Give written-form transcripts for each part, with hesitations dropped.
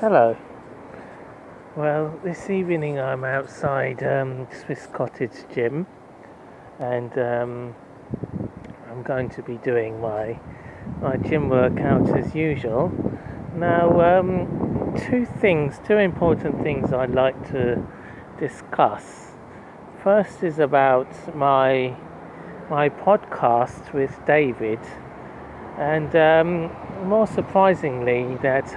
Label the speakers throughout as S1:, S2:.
S1: Hello. Well, this evening I'm outside Swiss Cottage Gym, and I'm going to be doing my gym workout as usual. Now, two important things I'd like to discuss. First is about my podcast with David, and more surprisingly, that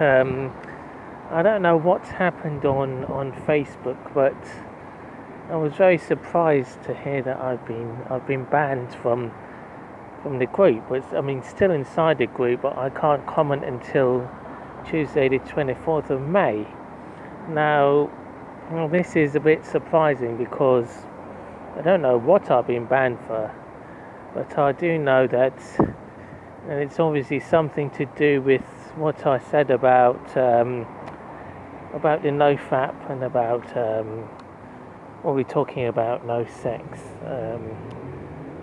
S1: I don't know what's happened on Facebook, but I was very surprised to hear that I've been banned from the group. Still inside the group, but I can't comment until Tuesday, the 24th of May. Now, this is a bit surprising because I don't know what I've been banned for, but I do know that, and it's obviously something to do with what I said about the no-fap and about what we're talking about, no sex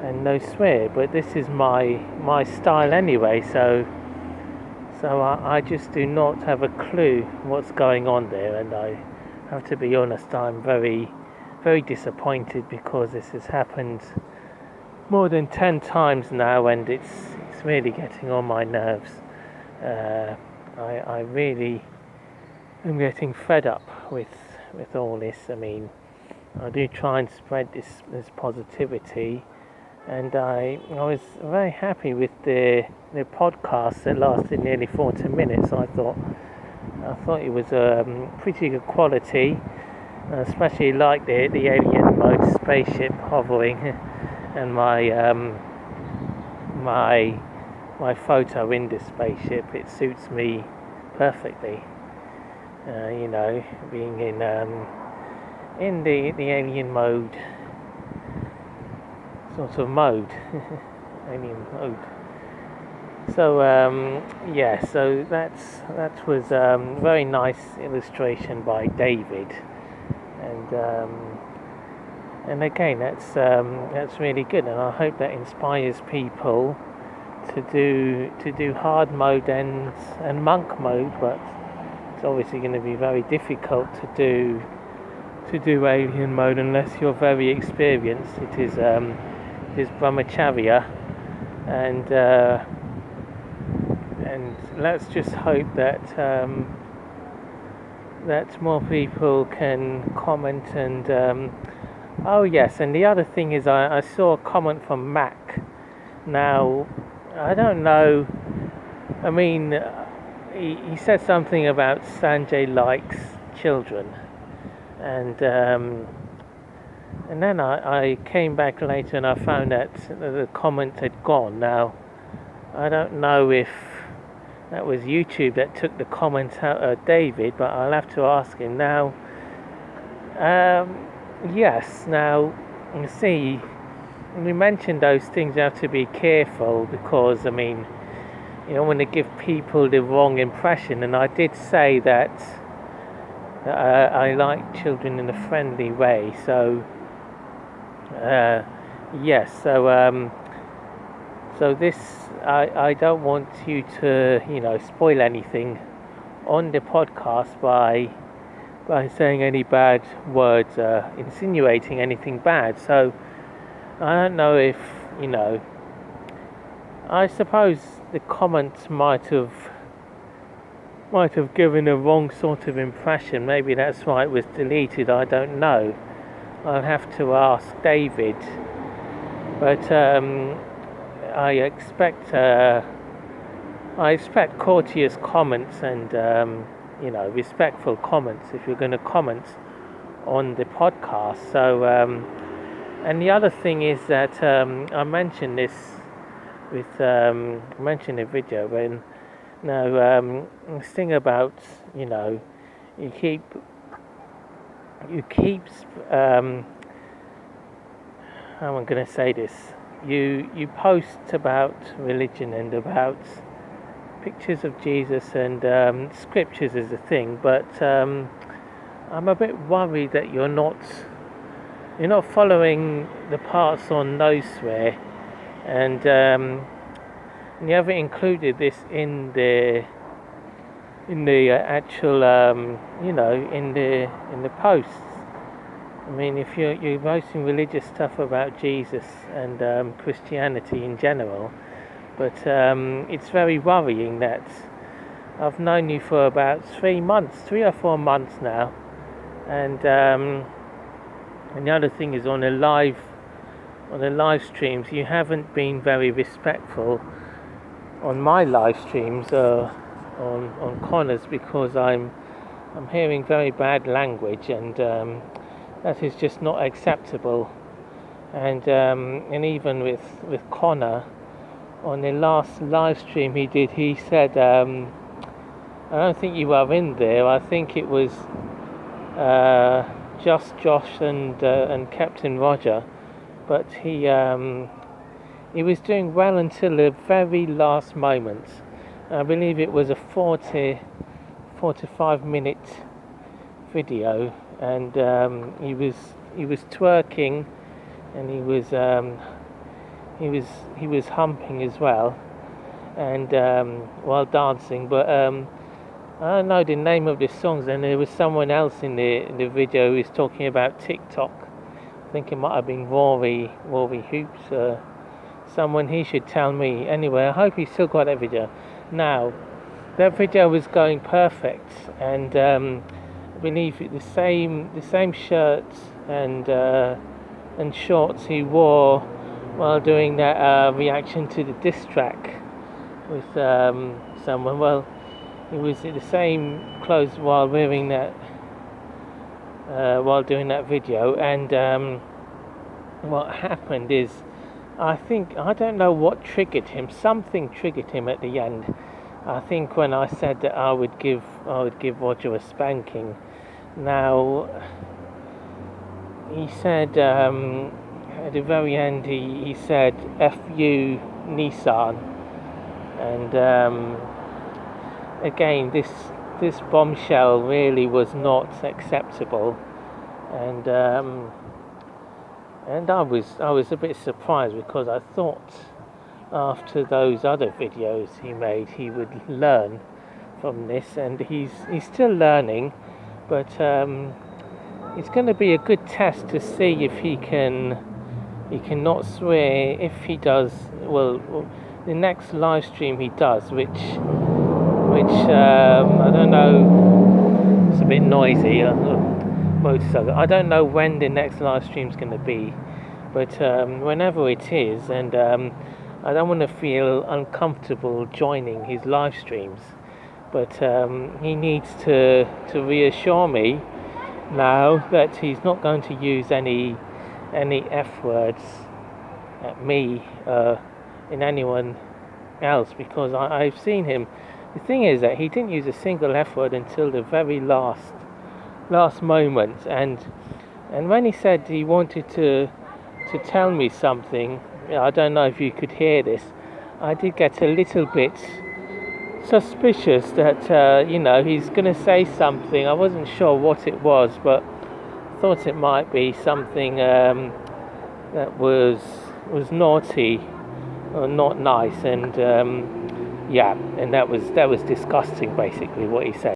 S1: and no swear. But this is my style anyway, so I just do not have a clue what's going on there, and I have to be honest, I'm very, very disappointed because this has happened more than 10 times now, and it's really getting on my nerves. I really am getting fed up with all this. I do try and spread this positivity, and I was very happy with the podcast that lasted nearly 40 minutes. I thought it was pretty good quality. I especially like the alien mode spaceship hovering and my photo in the spaceship. It suits me perfectly. Being in the alien mode sort of mode, alien mode. So so that was very nice illustration by David, and again that's really good, and I hope that inspires people to do hard mode and monk mode, but it's obviously going to be very difficult to do alien mode unless you're very experienced. It is brahmacharya, and let's just hope that that more people can comment. And oh yes, and the other thing is I saw a comment from Mack. Now I don't know. He said something about Sanjay likes children, and then I came back later and I found that the comment had gone. Now I don't know if that was YouTube that took the comment out of David, but I'll have to ask him now. Yes, now you see, when we mentioned those things, you have to be careful because you don't want to give people the wrong impression. And I did say that I like children in a friendly way. So yes, so this I don't want you to spoil anything on the podcast by saying any bad words, insinuating anything bad. So I don't know if I suppose the comments might have given a wrong sort of impression. Maybe that's why it was deleted. I don't know. I'll have to ask David. But I expect courteous comments and respectful comments if you're going to comment on the podcast. So and the other thing is that I mentioned this with mentioned a video when this thing about you keep how am I going to say this? You post about religion and about pictures of Jesus and scriptures is a thing, but I'm a bit worried that you're not following the parts on no swear, and you haven't included this in the actual in the posts. I mean, if you're posting religious stuff about Jesus and Christianity in general, but it's very worrying that I've known you for about 3 or 4 months now, and the other thing is on the live streams, you haven't been very respectful on my live streams on Connor's, because I'm hearing very bad language, and that is just not acceptable. And even with Connor, on the last live stream he did, he said, I don't think you were in there. I think it was just Josh and Captain Roger, but he was doing well until the very last moment. I believe it was a 45 minute video, and he was twerking, and he was humping as well, and while dancing. But I don't know the name of the songs, and there was someone else in the video who was talking about TikTok. I think it might have been Rory Hoops. Someone, he should tell me. Anyway, I hope he still got that video. Now, that video was going perfect, and I believe the same shirts and shorts he wore while doing that reaction to the diss track with someone. Well, he was in the same clothes while wearing that, while doing that video, and what happened is, I don't know what triggered him. Something triggered him at the end. I think when I said that I would give Roger a spanking. Now, he said at the very end, he said "F you Nissan," and again, this bombshell really was not acceptable, and I was a bit surprised, because I thought after those other videos he made he would learn from this, and he's still learning, but it's going to be a good test to see if he can not swear. If he does, well, the next live stream he does, which I don't know, it's a bit noisy, motorcycle. I don't know when the next live stream's going to be, but whenever it is, and I don't want to feel uncomfortable joining his live streams, but he needs to reassure me now that he's not going to use any F words at me in anyone else, because I've seen him. The thing is that he didn't use a single F word until the very last moment, and when he said he wanted to tell me something, I don't know if you could hear this, I did get a little bit suspicious that he's going to say something. I wasn't sure what it was, but thought it might be something that was naughty or not nice, and and that was disgusting, basically, what he said.